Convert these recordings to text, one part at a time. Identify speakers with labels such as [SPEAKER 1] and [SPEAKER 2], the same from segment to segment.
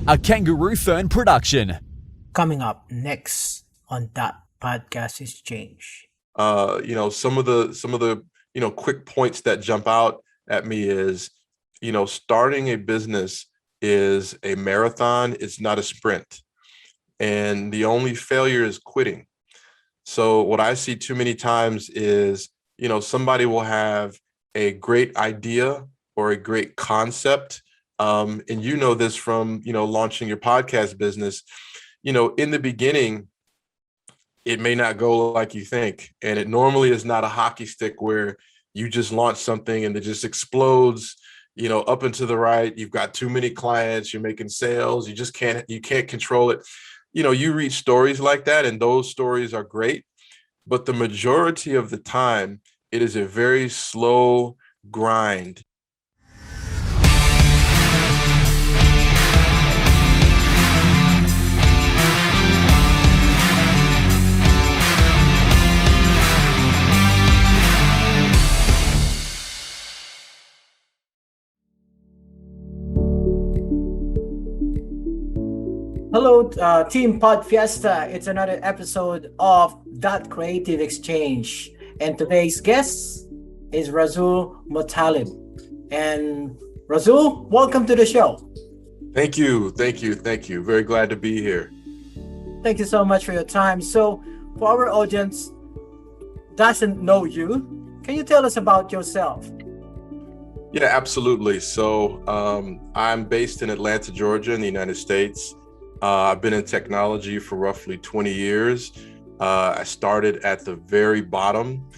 [SPEAKER 1] a Kangaroo Fern production.
[SPEAKER 2] Coming up next on that podcast is change.
[SPEAKER 3] Some of the quick points that jump out at me is, starting a business is a marathon. It's not a sprint, and the only failure is quitting. So what I see too many times is, somebody will have a great idea or a great concept. And this from, launching your podcast business, in the beginning, it may not go like you think. And it normally is not a hockey stick where you just launch something and it just explodes, up and to the right. You've got too many clients, you're making sales, you can't control it. You read stories like that, and those stories are great. But the majority of the time, it is a very slow grind.
[SPEAKER 2] Hello, Team Pod Fiesta. It's another episode of That Creative Exchange. And today's guest is Rasool Muttalib. And Rasool, welcome to the show.
[SPEAKER 3] Thank you. Very glad to be here.
[SPEAKER 2] Thank you so much for your time. So, for our audience doesn't know you, can you tell us about yourself?
[SPEAKER 3] Yeah, absolutely. So I'm based in Atlanta, Georgia, in the United States. I've been in technology for roughly 20 years. I started at the very bottom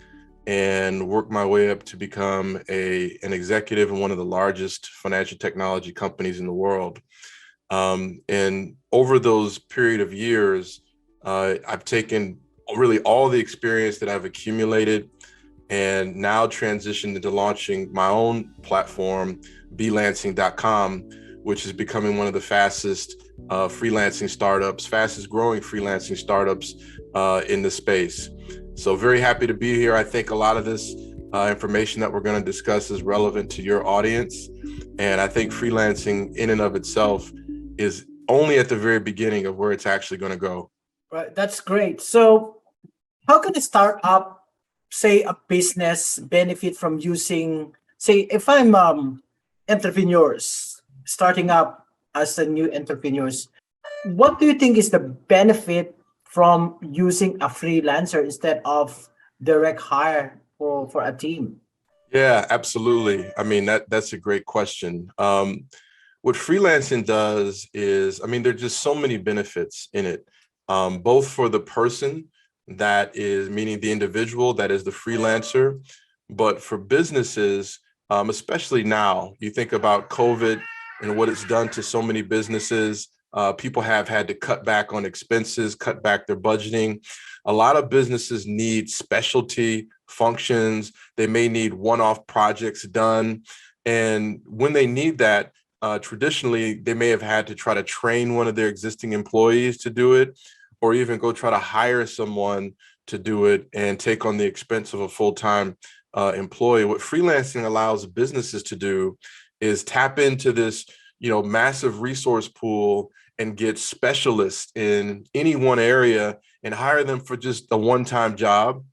[SPEAKER 3] and worked my way up to become an executive in one of the largest financial technology companies in the world. And over those period of years, I've taken really all the experience that I've accumulated and now transitioned into launching my own platform, freelancing.com, which is becoming one of the fastest fastest growing freelancing startups in the space. So very happy to be here. I think a lot of this information that we're going to discuss is relevant to your audience. And I think freelancing in and of itself is only at the very beginning of where it's actually going to go.
[SPEAKER 2] Right, that's great. So how can a startup, say a business, benefit from using, say, if I'm entrepreneurs starting up as a new entrepreneurs, what do you think is the benefit from using a freelancer instead of direct hire for a team?
[SPEAKER 3] Yeah, absolutely. I mean, that's a great question. What freelancing does is, there are just so many benefits in it, both for the person, that is meaning the individual, that is the freelancer, but for businesses, especially now, you think about COVID and what it's done to so many businesses. People have had to cut back on expenses, cut back their budgeting. A lot of businesses need specialty functions. They may need one-off projects done. And when they need that, traditionally, they may have had to try to train one of their existing employees to do it, or even go try to hire someone to do it and take on the expense of a full-time employee. What freelancing allows businesses to do is tap into this, massive resource pool and get specialists in any one area and hire them for just a one-time job.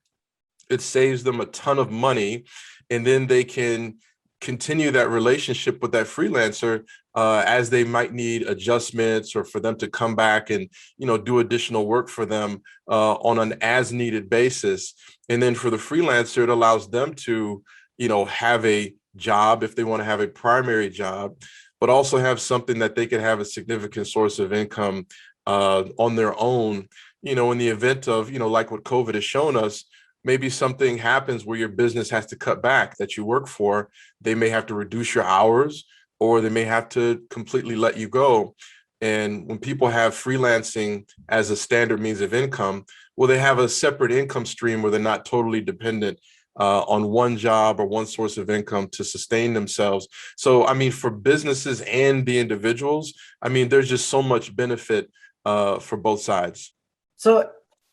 [SPEAKER 3] It saves them a ton of money, and then they can continue that relationship with that freelancer as they might need adjustments or for them to come back and, do additional work for them on an as needed basis. And then for the freelancer, it allows them to, have a job if they want to have a primary job, but also have something that they could have a significant source of income on their own, in the event of, like what COVID has shown us. Maybe something happens where your business has to cut back that you work for. They may have to reduce your hours, or they may have to completely let you go. And when people have freelancing as a standard means of income, well, they have a separate income stream where they're not totally dependent on one job or one source of income to sustain themselves. So, for businesses and the individuals, there's just so much benefit for both sides.
[SPEAKER 2] So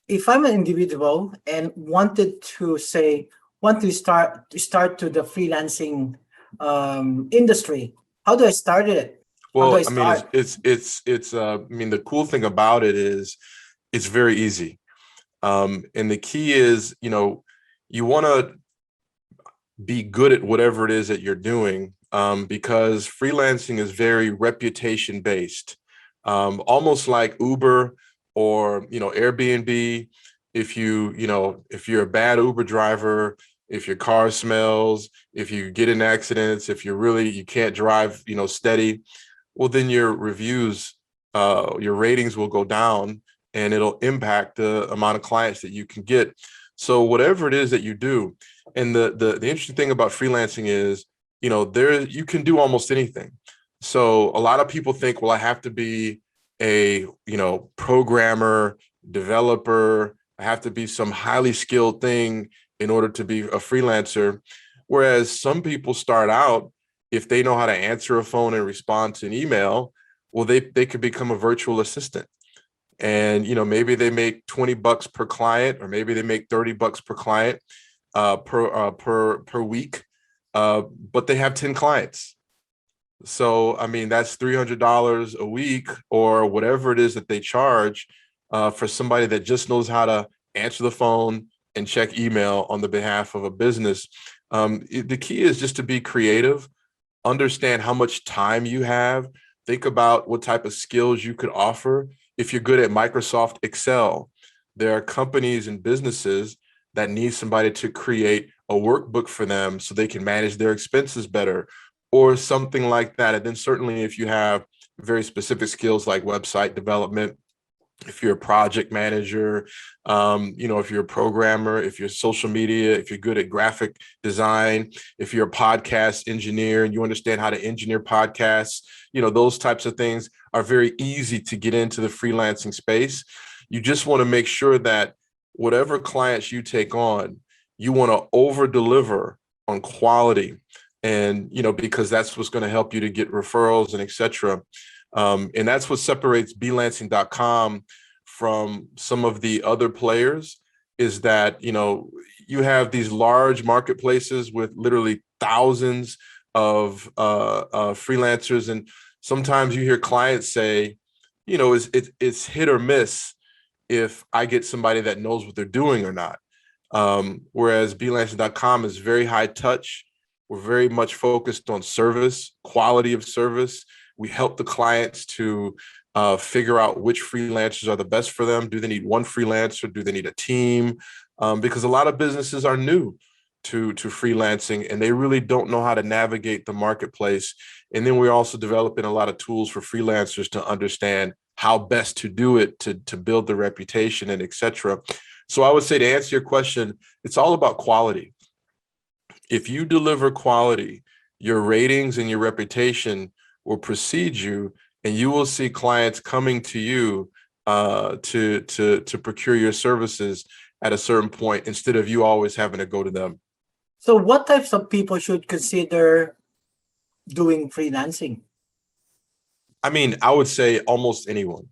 [SPEAKER 2] if I'm an individual and wanted to start to the freelancing industry, how do I start it? How do I
[SPEAKER 3] Well, I mean,
[SPEAKER 2] start?
[SPEAKER 3] I mean, the cool thing about it is it's very easy. And the key is, you want to be good at whatever it is that you're doing, because freelancing is very reputation based, almost like Uber or, Airbnb. If you're a bad Uber driver, if your car smells, if you get in accidents, if you can't drive, steady, well, then your reviews, your ratings will go down, and it'll impact the amount of clients that you can get. So whatever it is that you do, and the interesting thing about freelancing is, there you can do almost anything. So a lot of people think, well, I have to be a, programmer, developer, I have to be some highly skilled thing in order to be a freelancer. Whereas some people start out, if they know how to answer a phone and respond to an email, well, they could become a virtual assistant. And, maybe they make $20 per client, or maybe they make $30 per client, per week, but they have 10 clients. So, I mean, that's $300 a week, or whatever it is that they charge, for somebody that just knows how to answer the phone and check email on the behalf of a business. The key is just to be creative, understand how much time you have, think about what type of skills you could offer. If you're good at Microsoft Excel, there are companies and businesses that need somebody to create a workbook for them so they can manage their expenses better, or something like that. And then certainly if you have very specific skills like website development, if you're a project manager, if you're a programmer, if you're social media, if you're good at graphic design, if you're a podcast engineer and you understand how to engineer podcasts, those types of things are very easy to get into the freelancing space. You just want to make sure that whatever clients you take on, you want to over deliver on quality, and, because that's what's going to help you to get referrals and etc. And that's what separates belancing.com from some of the other players, is that, you have these large marketplaces with literally thousands of freelancers. And sometimes you hear clients say, it's hit or miss if I get somebody that knows what they're doing or not. Whereas belancing.com is very high touch. We're very much focused on service, quality of service. We help the clients to figure out which freelancers are the best for them. Do they need one freelancer? Do they need a team? Because a lot of businesses are new to freelancing, and they really don't know how to navigate the marketplace. And then we're also developing a lot of tools for freelancers to understand how best to do it, to build the reputation and etc. So I would say, to answer your question, it's all about quality. If you deliver quality, your ratings and your reputation will precede you, and you will see clients coming to you to procure your services at a certain point, instead of you always having to go to them.
[SPEAKER 2] So what types of people should consider doing freelancing?
[SPEAKER 3] I mean, I would say almost anyone.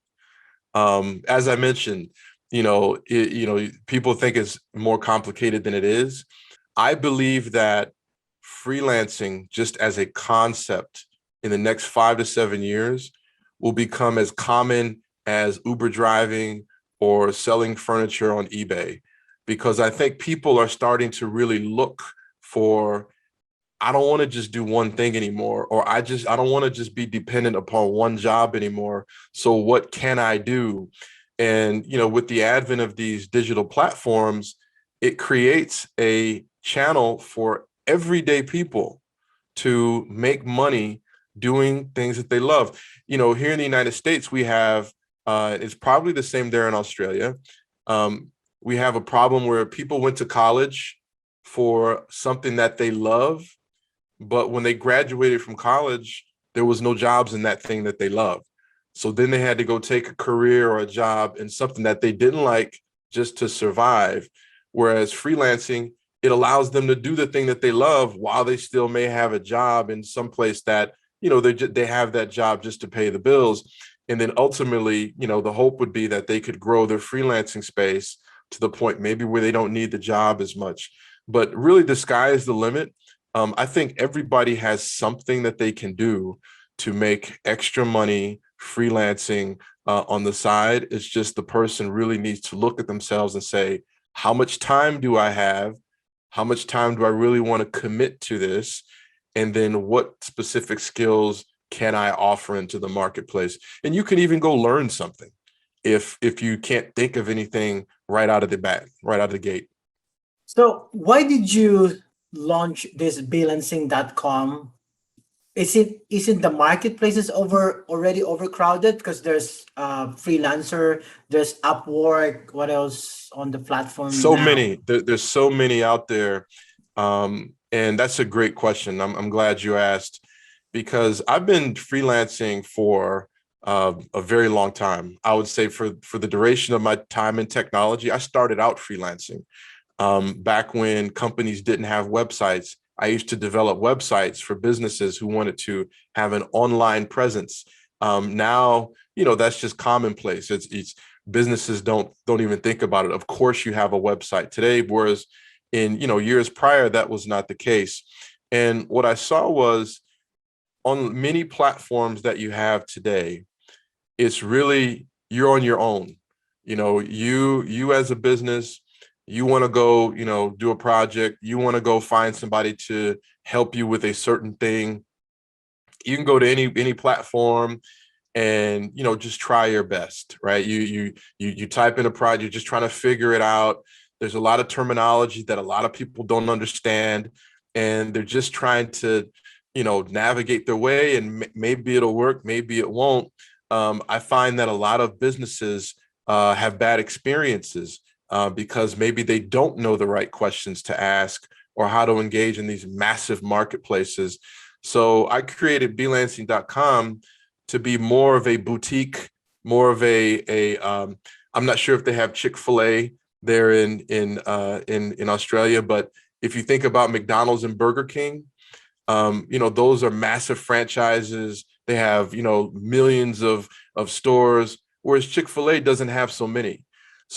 [SPEAKER 3] As I mentioned, people think it's more complicated than it is. I believe that freelancing, just as a concept, in the next 5 to 7 years will become as common as Uber driving or selling furniture on eBay, because I think people are starting to really look for, I don't want to just do one thing anymore, or I don't want to just be dependent upon one job anymore. So what can I do? And, with the advent of these digital platforms, it creates a channel for everyday people to make money doing things that they love. Here in the United States, we have, it's probably the same there in Australia. We have a problem where people went to college for something that they love, but when they graduated from college, there was no jobs in that thing that they love. So then they had to go take a career or a job in something that they didn't like just to survive. Whereas freelancing, it allows them to do the thing that they love while they still may have a job in some place that, they have that job just to pay the bills. And then ultimately, the hope would be that they could grow their freelancing space to the point maybe where they don't need the job as much. But really, the sky is the limit. I think everybody has something that they can do. to make extra money freelancing on the side. It's just the person really needs to look at themselves and say, how much time do I have? How much time do I really want to commit to this? And then what specific skills can I offer into the marketplace? And you can even go learn something if you can't think of anything right out of the gate.
[SPEAKER 2] So why did you launch this freelancing.com? Isn't the marketplaces already overcrowded? Because there's freelancer, there's Upwork, what else on the platform
[SPEAKER 3] So
[SPEAKER 2] now?
[SPEAKER 3] many, there's so many out there. And that's a great question. I'm glad you asked, because I've been freelancing for a very long time. I would say for the duration of my time in technology, I started out freelancing. Back when companies didn't have websites, I used to develop websites for businesses who wanted to have an online presence. Now, that's just commonplace. It's businesses don't even think about it. Of course, you have a website today, whereas in years prior, that was not the case. And what I saw was on many platforms that you have today, it's really you're on your own. You as a business, you want to go, do a project, you want to go find somebody to help you with a certain thing. You can go to any platform and, just try your best, right? You type in a project, you're just trying to figure it out. There's a lot of terminology that a lot of people don't understand, and they're just trying to, navigate their way, and maybe it'll work, maybe it won't. I find that a lot of businesses have bad experiences because maybe they don't know the right questions to ask or how to engage in these massive marketplaces. So I created freelancing.com to be more of a boutique, more of I'm not sure if they have Chick-fil-A there in Australia, but if you think about McDonald's and Burger King, those are massive franchises. They have, millions of stores, whereas Chick-fil-A doesn't have so many.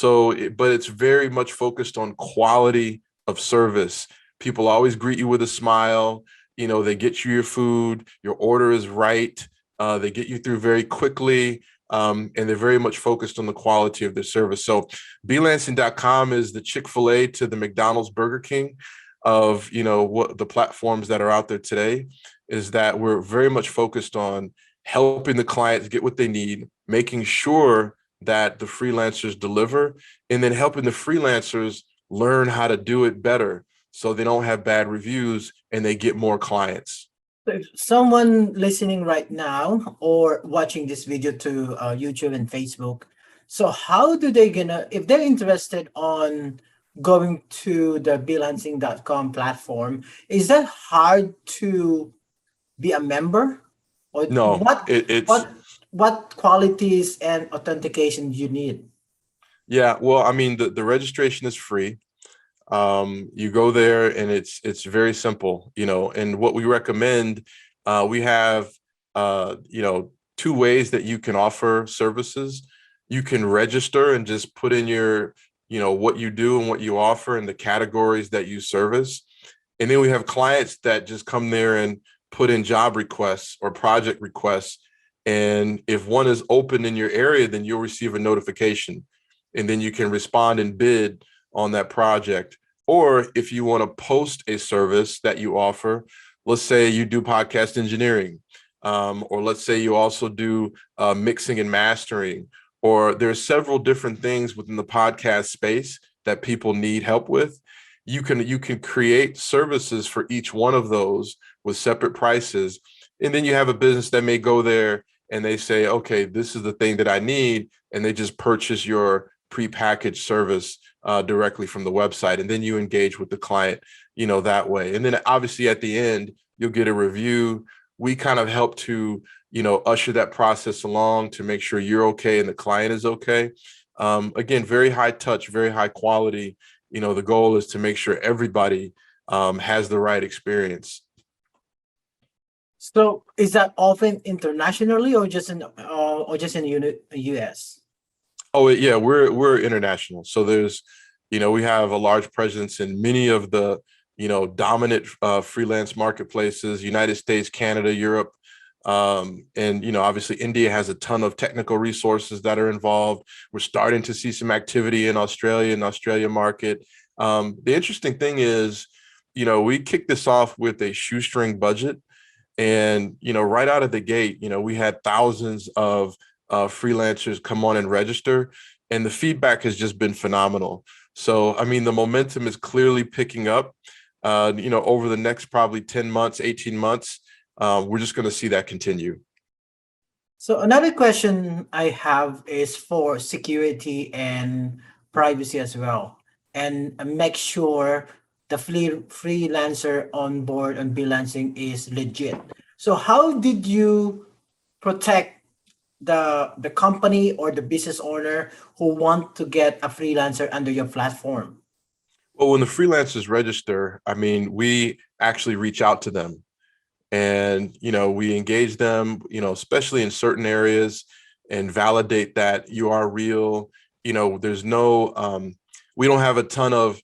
[SPEAKER 3] But it's very much focused on quality of service. People always greet you with a smile. They get you your food, your order is right. They get you through very quickly. And they're very much focused on the quality of their service. So freelancing.com is the Chick-fil-A to the McDonald's, Burger King of, what the platforms that are out there today, is that we're very much focused on helping the clients get what they need, making sure that the freelancers deliver, and then helping the freelancers learn how to do it better so they don't have bad reviews and they get more clients.
[SPEAKER 2] If someone listening right now or watching this video to YouTube and Facebook, so how do they if they're interested on going to the freelancing.com platform, is that hard to be a member? Or
[SPEAKER 3] No,
[SPEAKER 2] what qualities and authentication do you need?
[SPEAKER 3] Yeah, well, I mean, the registration is free. You go there and it's very simple, and what we recommend, we have, two ways that you can offer services. You can register and just put in your, what you do and what you offer and the categories that you service. And then we have clients that just come there and put in job requests or project requests. And if one is open in your area, then you'll receive a notification, and then you can respond and bid on that project. Or if you want to post a service that you offer, let's say you do podcast engineering, or let's say you also do mixing and mastering, or there's several different things within the podcast space that people need help with. You can create services for each one of those with separate prices. And then you have a business that may go there and they say, okay, this is the thing that I need. And they just purchase your prepackaged service directly from the website. And then you engage with the client, that way. And then obviously at the end, you'll get a review. We kind of help to, usher that process along to make sure you're okay and the client is okay. Again, very high touch, very high quality. The goal is to make sure everybody has the right experience.
[SPEAKER 2] So is that often internationally or just in the US?
[SPEAKER 3] Oh yeah, we're international. So there's, we have a large presence in many of the, dominant freelance marketplaces: United States, Canada, Europe, And, obviously India has a ton of technical resources that are involved. We're starting to see some activity in Australia and Australia market. The interesting thing is, we kicked this off with a shoestring budget. And, right out of the gate, we had thousands of freelancers come on and register, and the feedback has just been phenomenal. So, I mean, the momentum is clearly picking up, over the next probably 10 months, 18 months. We're just going to see that continue.
[SPEAKER 2] So another question I have is for security and privacy as well, and make sure the freelancer on board on freelancing is legit. So how did you protect the company or the business owner who want to get a freelancer under your platform?
[SPEAKER 3] Well, when the freelancers register, I mean, we actually reach out to them. And, we engage them, especially in certain areas, and validate that you are real. There's no, we don't have a ton of,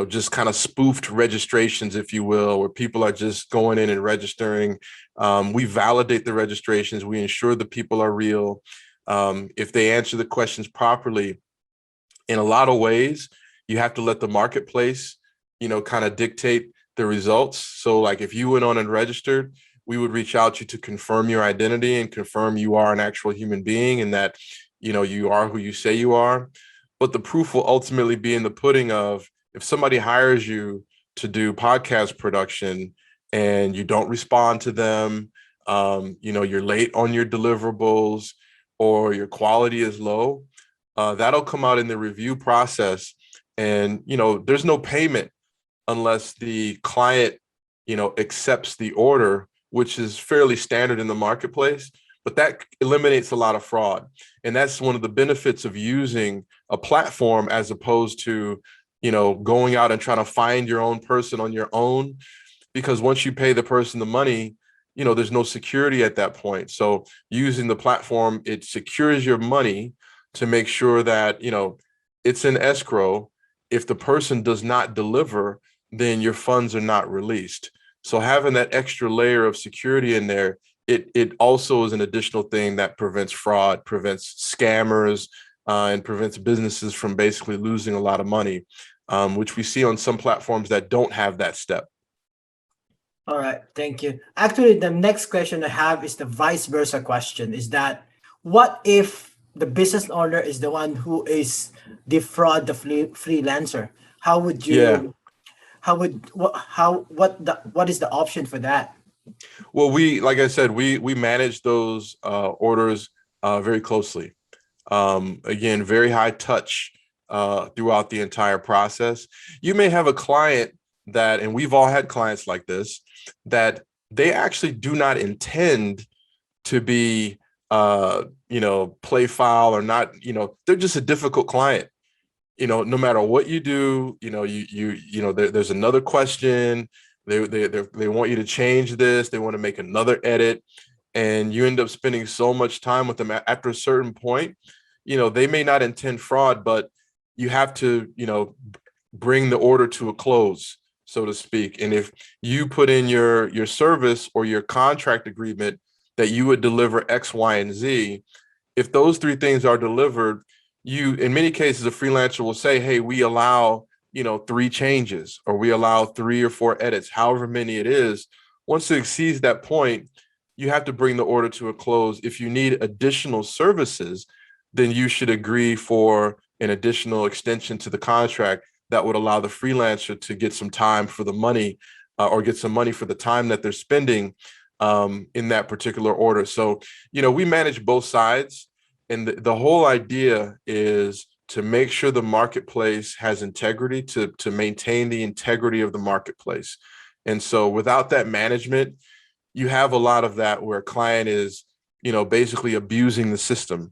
[SPEAKER 3] just kind of spoofed registrations, if you will, where people are just going in and registering. We validate the registrations. We ensure the people are real. If they answer the questions properly, in a lot of ways, you have to let the marketplace, kind of dictate the results. So like if you went on and registered, we would reach out to you to confirm your identity and confirm you are an actual human being and that, you are who you say you are. But the proof will ultimately be in the pudding of if somebody hires you to do podcast production and you don't respond to them, you're late on your deliverables or your quality is low, that'll come out in the review process. And, there's no payment unless the client, accepts the order, which is fairly standard in the marketplace. But that eliminates a lot of fraud. And that's one of the benefits of using a platform as opposed to, going out and trying to find your own person on your own. Because once you pay the person the money, there's no security at that point. So using the platform, it secures your money to make sure that, it's in escrow. If the person does not deliver, then your funds are not released. So having that extra layer of security in there, it also is an additional thing that prevents fraud, prevents scammers, and prevents businesses from basically losing a lot of money, which we see on some platforms that don't have that step.
[SPEAKER 2] All right, thank you. Actually, the next question I have is the vice versa question, is that what if the business owner is the one who is defraud the freelancer? How would you,
[SPEAKER 3] Yeah.
[SPEAKER 2] what is the option for that?
[SPEAKER 3] Well, like I said, we manage those orders very closely. Again, very high touch throughout the entire process. You may have a client that, and we've all had clients like this, that they actually do not intend to be, play foul or not, they're just a difficult client. No matter what you do, there's another question. They want you to change this. They want to make another edit, and you end up spending so much time with them. After a certain point, they may not intend fraud, but you have to, bring the order to a close, so to speak. And if you put in your service or your contract agreement that you would deliver X, Y, and Z, if those three things are delivered, in many cases, a freelancer will say, hey, we allow, 3 changes, or we allow 3 or 4 edits, however many it is. Once it exceeds that point, you have to bring the order to a close. If you need additional services, then you should agree for an additional extension to the contract that would allow the freelancer to get some time for the money, or get some money for the time that they're spending in that particular order. So, we manage both sides. And the whole idea is to make sure the marketplace has integrity, to maintain the integrity of the marketplace. And so without that management, you have a lot of that where a client is, basically abusing the system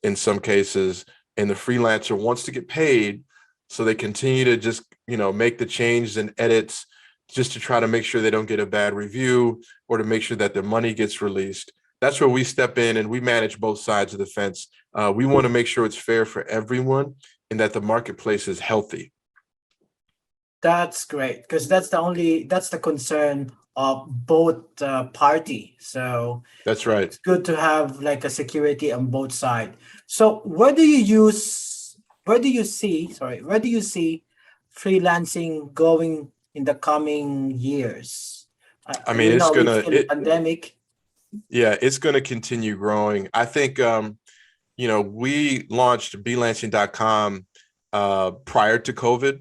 [SPEAKER 3] in some cases, and the freelancer wants to get paid. So they continue to just, make the changes and edits just to try to make sure they don't get a bad review or to make sure that their money gets released. That's where we step in and we manage both sides of the fence. We want to make sure it's fair for everyone and that the marketplace is healthy.
[SPEAKER 2] That's great, because that's the concern both party. So
[SPEAKER 3] That's right.
[SPEAKER 2] it's good to have like a security on both side. So where do you see freelancing going in the coming years?
[SPEAKER 3] I mean, it's
[SPEAKER 2] We're
[SPEAKER 3] gonna
[SPEAKER 2] still in
[SPEAKER 3] it
[SPEAKER 2] pandemic.
[SPEAKER 3] yeah, it's gonna continue growing. I think we launched freelancing.com prior to COVID,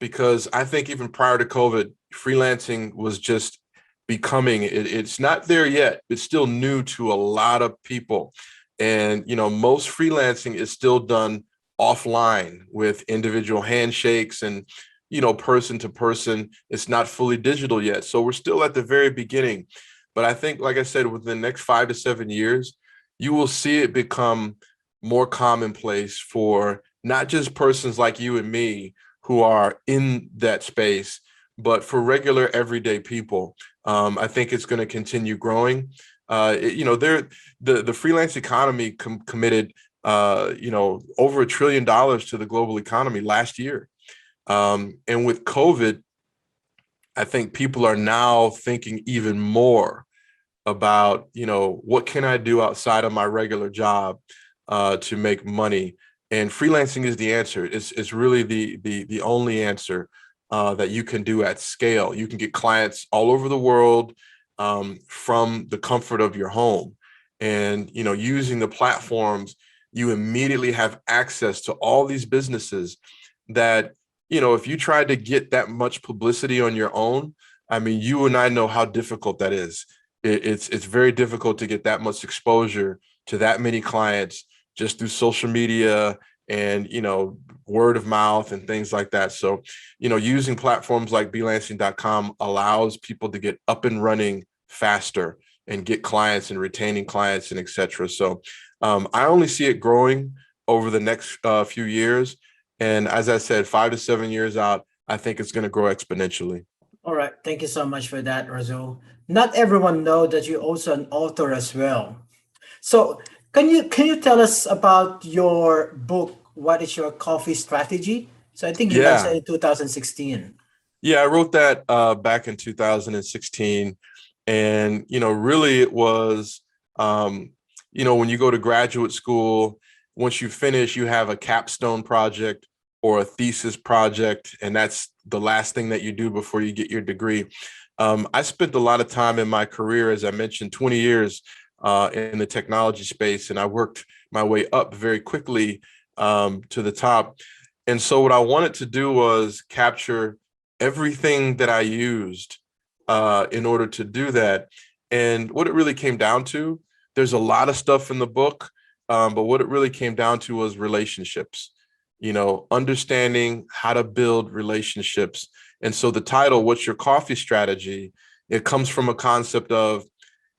[SPEAKER 3] because I think even prior to COVID, freelancing was just becoming it's not there yet. It's still new to a lot of people. And most freelancing is still done offline with individual handshakes and person to person. It's not fully digital yet. So we're still at the very beginning. But I think, like I said, within the next 5 to 7 years, you will see it become more commonplace for not just persons like you and me who are in that space, but for regular everyday people. I think it's going to continue growing. The freelance economy committed, over $1 trillion to the global economy last year. And with COVID, I think people are now thinking even more about, what can I do outside of my regular job to make money? And freelancing is the answer. It's really the only answer that you can do at scale. You can get clients all over the world from the comfort of your home. And, using the platforms, you immediately have access to all these businesses that, if you tried to get that much publicity on your own, I mean, you and I know how difficult that is. It's very difficult to get that much exposure to that many clients just through social media and, word of mouth and things like that. So, using platforms like freelancing.com allows people to get up and running faster and get clients and retaining clients and et cetera. So I only see it growing over the next few years. And as I said, 5 to 7 years out, I think it's going to grow exponentially.
[SPEAKER 2] All right, thank you so much for that, Rasul. Not everyone know that you're also an author as well. So can you tell us about your book? What is your coffee strategy? So I think you mentioned
[SPEAKER 3] Yeah.
[SPEAKER 2] in 2016.
[SPEAKER 3] Yeah, I wrote that back in 2016. And, really it was, when you go to graduate school, once you finish, you have a capstone project or a thesis project, and that's the last thing that you do before you get your degree. I spent a lot of time in my career, as I mentioned, 20 years in the technology space, and I worked my way up very quickly to the top. And so what I wanted to do was capture everything that I used in order to do that. And what it really came down to, there's a lot of stuff in the book, but what it really came down to was relationships, understanding how to build relationships. And so the title, What's Your Coffee Strategy? It comes from a concept of,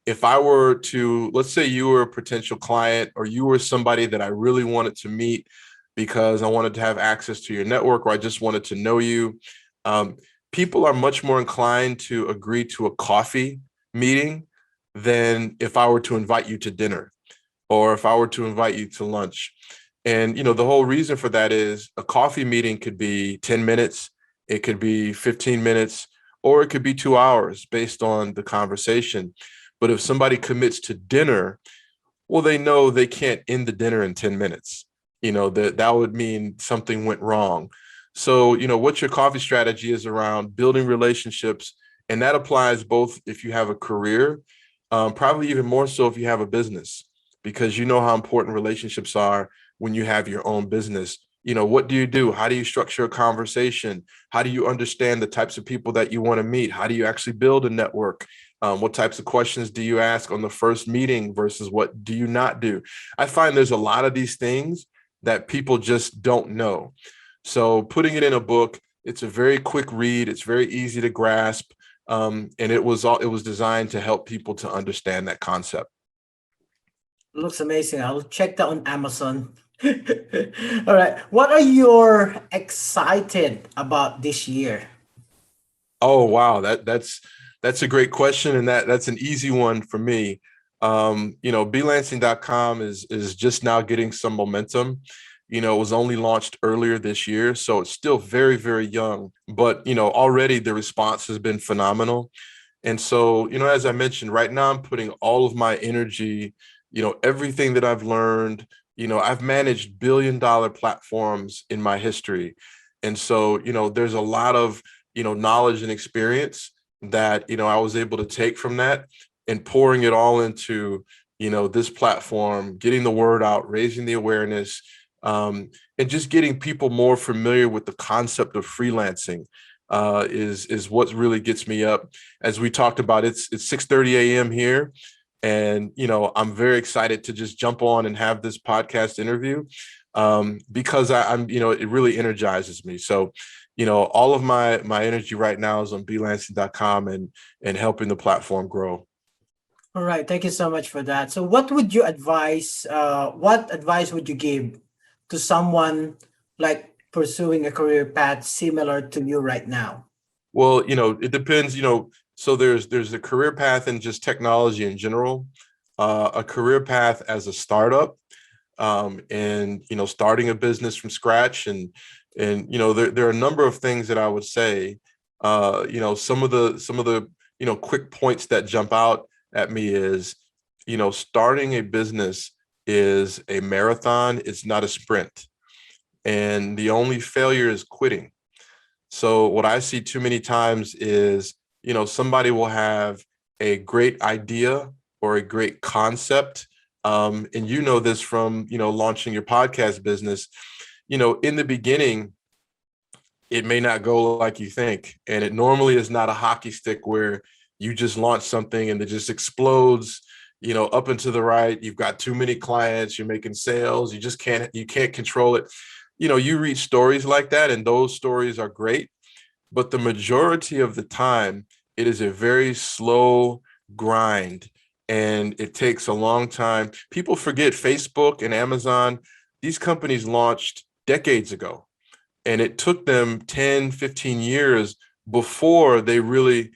[SPEAKER 3] if I were to, let's say you were a potential client or you were somebody that I really wanted to meet because I wanted to have access to your network or I just wanted to know you. People are much more inclined to agree to a coffee meeting than if I were to invite you to dinner or if I were to invite you to lunch. And, the whole reason for that is a coffee meeting could be 10 minutes, it could be 15 minutes, or it could be 2 hours based on the conversation. But if somebody commits to dinner, well, they know they can't end the dinner in 10 minutes. That would mean something went wrong. So, what your coffee strategy is around building relationships. And that applies both if you have a career, probably even more so if you have a business, because you know how important relationships are when you have your own business. What do you do? How do you structure a conversation? How do you understand the types of people that you want to meet? How do you actually build a network? What types of questions do you ask on the first meeting versus what do you not do? I find there's a lot of these things that people just don't know. So putting it in a book, it's a very quick read. It's very easy to grasp. And it was designed to help people to understand that concept.
[SPEAKER 2] Looks amazing. I'll check that on Amazon. All right. What are you excited about this year?
[SPEAKER 3] Oh, wow. That's a great question. And that's an easy one for me. Belancing.com is just now getting some momentum. It was only launched earlier this year, so it's still very, very young. But, already the response has been phenomenal. And so, as I mentioned, right now I'm putting all of my energy, everything that I've learned. I've managed billion-dollar platforms in my history. And so, there's a lot of, knowledge and experience that, I was able to take from that and pouring it all into, this platform, getting the word out, raising the awareness, and just getting people more familiar with the concept of freelancing is what really gets me up. As we talked about, it's 6:30 a.m. here. And, I'm very excited to just jump on and have this podcast interview because I'm, it really energizes me. So, all of my energy right now is on belancing.com and helping the platform grow.
[SPEAKER 2] All right, thank you so much for that. So what would you advise, what advice would you give to someone like pursuing a career path similar to you right now?
[SPEAKER 3] Well, it depends, so there's a career path in just technology in general, a career path as a startup, and, starting a business from scratch. And, there are a number of things that I would say, some of the, quick points that jump out at me is, starting a business is a marathon. It's not a sprint. And the only failure is quitting. So what I see too many times is, somebody will have a great idea or a great concept. And this from, launching your podcast business, in the beginning, it may not go like you think. And it normally is not a hockey stick where you just launch something and it just explodes, up and to the right. You've got too many clients, you're making sales, you can't control it. You read stories like that, and those stories are great. But the majority of the time, it is a very slow grind, and it takes a long time. People forget Facebook and Amazon. These companies launched decades ago, and it took them 10, 15 years before they really,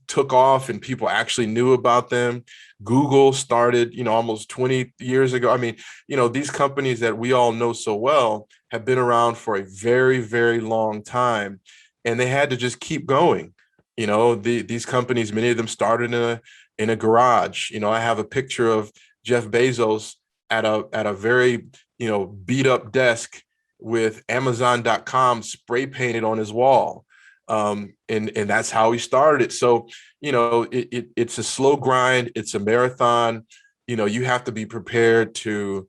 [SPEAKER 3] took off and people actually knew about them. Google started, almost 20 years ago. I mean, these companies that we all know so well have been around for a very, very long time, and they had to just keep going. These companies, many of them started in a garage. I have a picture of Jeff Bezos at a very, beat up desk with Amazon.com spray painted on his wall. And that's how he started. So, it's a slow grind. It's a marathon. You have to be prepared to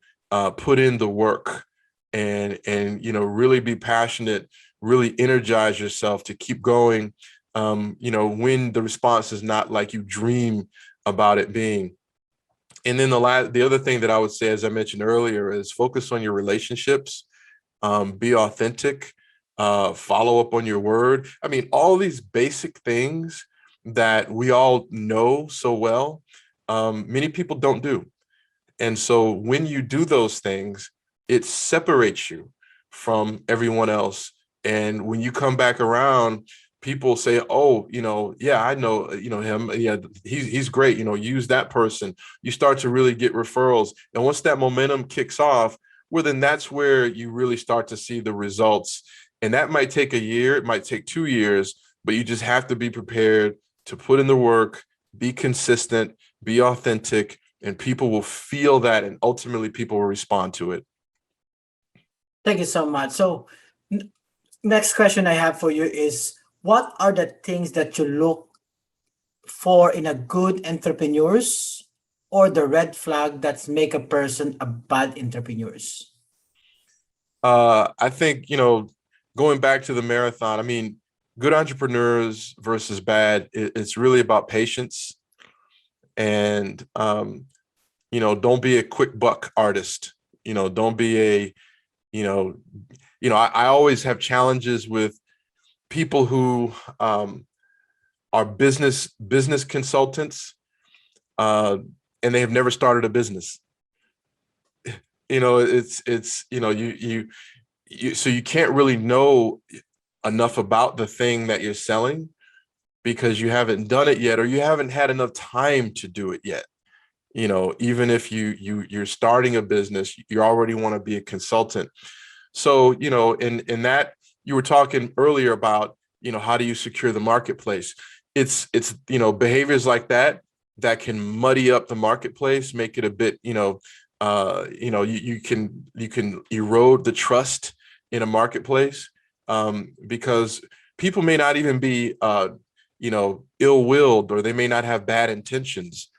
[SPEAKER 3] put in the work and really be passionate, really energize yourself to keep going, when the response is not like you dream about it being. And then the other thing that I would say, as I mentioned earlier, is focus on your relationships, be authentic, follow up on your word. I mean, all these basic things that we all know so well, many people don't do. And so when you do those things, it separates you from everyone else. And when you come back around, people say, oh, yeah, I know, him. Yeah, he's great. Use that person. You start to really get referrals. And once that momentum kicks off, well, then that's where you really start to see the results. And that might take a year, it might take 2 years, but you just have to be prepared to put in the work, be consistent, be authentic, and people will feel that, and ultimately people will respond to it.
[SPEAKER 2] Thank you so much. So next question I have for you is, what are the things that you look for in a good entrepreneurs, or the red flag that's make a person a bad entrepreneurs?
[SPEAKER 3] I think, going back to the marathon, I mean, good entrepreneurs versus bad, it's really about patience. And, don't be a quick buck artist. Don't be I always have challenges with people who are business consultants, and they have never started a business. It's so you can't really know enough about the thing that you're selling because you haven't done it yet, or you haven't had enough time to do it yet. Even if you're starting a business, you already want to be a consultant. So, in that, you were talking earlier about, how do you secure the marketplace? it's behaviors like that can muddy up the marketplace, make it a bit, you can erode the trust in a marketplace, because people may not even be ill-willed, or they may not have bad intentions,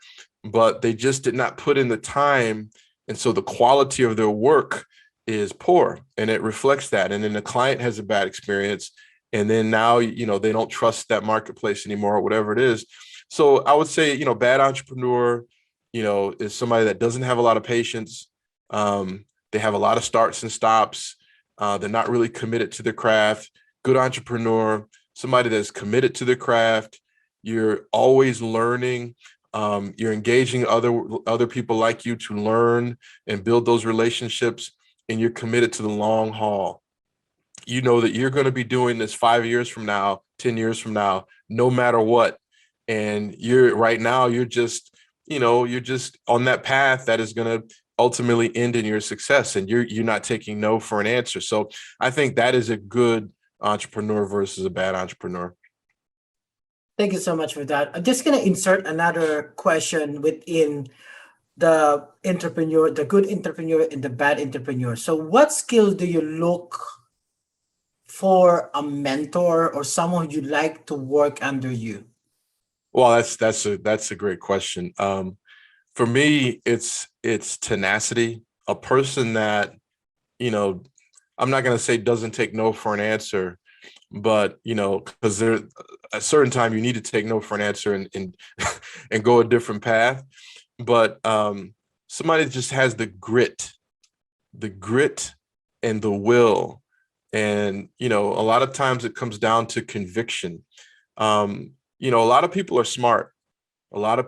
[SPEAKER 3] but they just did not put in the time, and so the quality of their work is poor, and it reflects that. And then the client has a bad experience, and then now they don't trust that marketplace anymore, or whatever it is. So I would say, bad entrepreneur, is somebody that doesn't have a lot of patience. They have a lot of starts and stops. They're not really committed to their craft. Good entrepreneur, somebody that's committed to their craft. You're always learning. You're engaging other people like you to learn and build those relationships, and you're committed to the long haul. You know that you're going to be doing this 5 years from now, 10 years from now, no matter what. And you're just on that path that is going to ultimately end in your success, and you're not taking no for an answer. So I think that is a good entrepreneur versus a bad entrepreneur.
[SPEAKER 2] Thank you so much for that. I'm just going to insert another question within the entrepreneur, the good entrepreneur and the bad entrepreneur. So what skill do you look for a mentor or someone you'd like to work under you?
[SPEAKER 3] Well, that's a great question. For me, it's tenacity. A person that, I'm not going to say doesn't take no for an answer, but because there a certain time you need to take no for an answer and and go a different path. But somebody that just has the grit and the will. And a lot of times it comes down to conviction. A lot of people are smart. But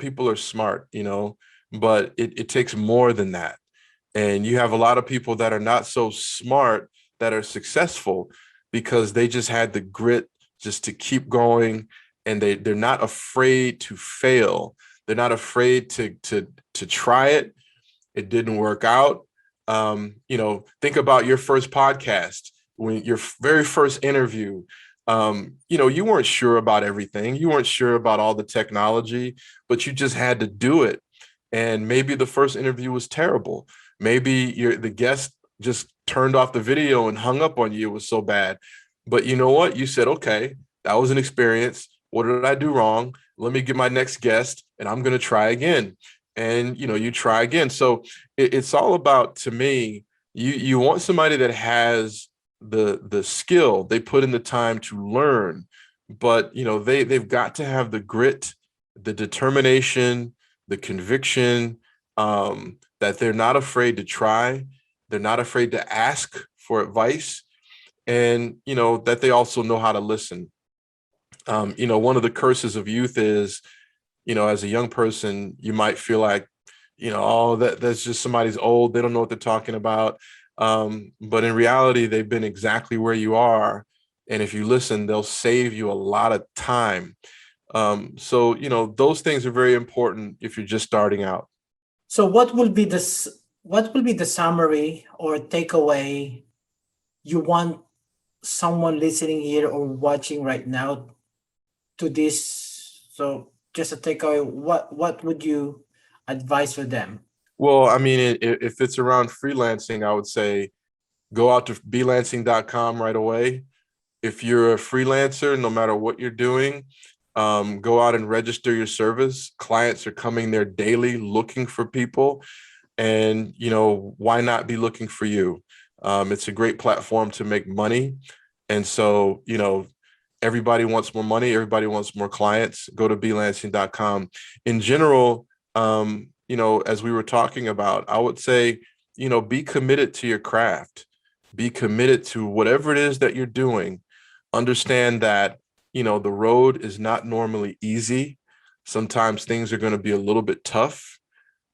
[SPEAKER 3] it takes more than that. And you have a lot of people that are not so smart that are successful because they just had the grit just to keep going, and they're not afraid to fail. They're not afraid to try it. It didn't work out. Think about your first podcast, when your very first interview. You weren't sure about everything. You weren't sure about all the technology, but you just had to do it. And maybe the first interview was terrible. Maybe the guest just turned off the video and hung up on you. It was so bad. But you know what? You said, okay, that was an experience. What did I do wrong? Let me get my next guest, and I'm going to try again. And, you try again. So it's all about, to me, you want somebody that has the skill. They put in the time to learn, but they've got to have the grit, the determination, the conviction, that they're not afraid to try. They're not afraid to ask for advice, and that they also know how to listen. One of the curses of youth is, as a young person, you might feel like, oh, that's just somebody's old. They don't know what they're talking about. But in reality, they've been exactly where you are. And if you listen, they'll save you a lot of time. So those things are very important if you're just starting out.
[SPEAKER 2] So what will be the summary or takeaway you want someone listening here or watching right now to this? So just a takeaway, what would you advise for them?
[SPEAKER 3] Well, I mean, if it's around freelancing, I would say go out to belancing.com right away. If you're a freelancer, no matter what you're doing, go out and register your service. Clients are coming there daily looking for people. And, why not be looking for you? It's a great platform to make money. And so, everybody wants more money. Everybody wants more clients. Go to belancing.com. In general, as we were talking about, I would say, be committed to your craft. Be committed to whatever it is that you're doing. Understand that, the road is not normally easy. Sometimes things are going to be a little bit tough,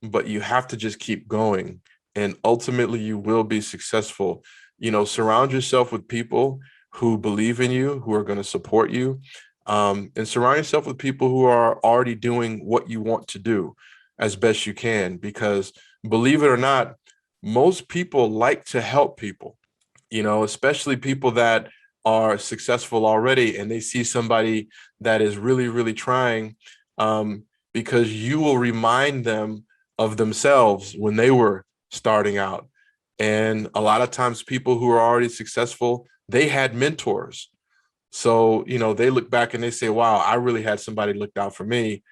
[SPEAKER 3] but you have to just keep going. And ultimately, you will be successful. Surround yourself with people who believe in you, who are going to support you. And surround yourself with people who are already doing what you want to do as best you can. Because believe it or not, most people like to help people, especially people that are successful already and they see somebody that is really, really trying, because you will remind them of themselves when they were starting out. And a lot of times people who are already successful, they had mentors. So, they look back and they say, wow, I really had somebody look out for me.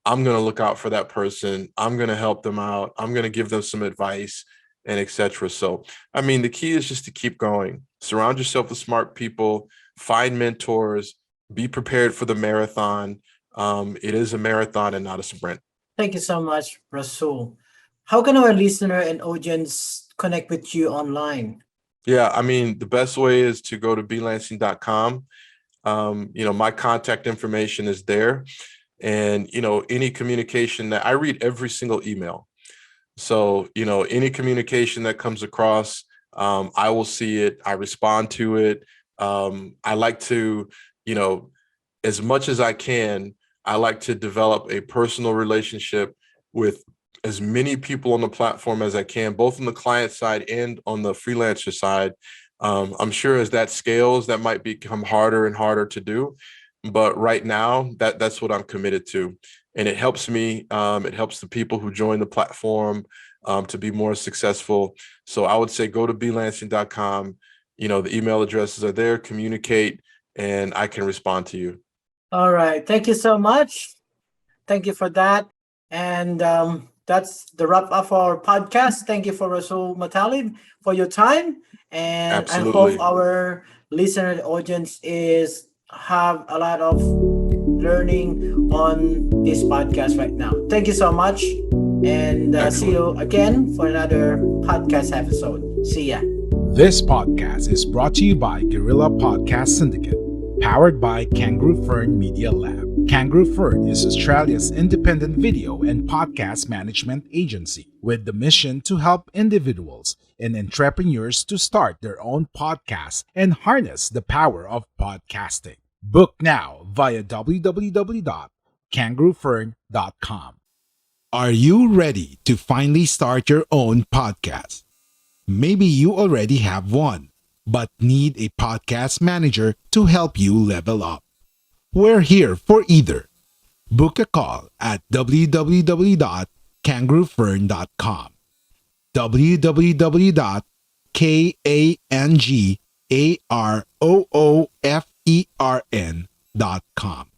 [SPEAKER 3] I'm going to look out for that person. I'm going to help them out. I'm going to give them some advice and etc. So, I mean, the key is just to keep going. Surround yourself with smart people, find mentors, be prepared for the marathon. It is a marathon and not a sprint.
[SPEAKER 2] Thank you so much, Rasool. How can our listener and audience connect with you online?
[SPEAKER 3] Yeah, I mean, the best way is to go to freelancing.com. My contact information is there. And, any communication that I read every single email. So, any communication that comes across, I will see it. I respond to it. I like to, as much as I can, I like to develop a personal relationship with as many people on the platform as I can, both on the client side and on the freelancer side. I'm sure as that scales, that might become harder and harder to do. But right now, that's what I'm committed to. And it helps me. It helps the people who join the platform to be more successful. So I would say go to freelancing.com. The email addresses are there, communicate, and I can respond to you.
[SPEAKER 2] All right. Thank you so much. Thank you for that. And that's the wrap up of our podcast. Thank you for Rasool Muttalib for your time. And
[SPEAKER 3] Absolutely.
[SPEAKER 2] I hope our listener audience have a lot of learning on this podcast right now. Thank you so much. And see you again for another podcast episode. See ya.
[SPEAKER 4] This podcast is brought to you by Guerrilla Podcast Syndicate, powered by Kangaroo Fern Media Lab. Kangaroo Fern is Australia's independent video and podcast management agency with the mission to help individuals and entrepreneurs to start their own podcasts and harness the power of podcasting. Book now via www.kangaroofern.com. Are you ready to finally start your own podcast? Maybe you already have one, but need a podcast manager to help you level up. We're here for either. Book a call at www.kangaroofern.com. www.kangaroofern.com.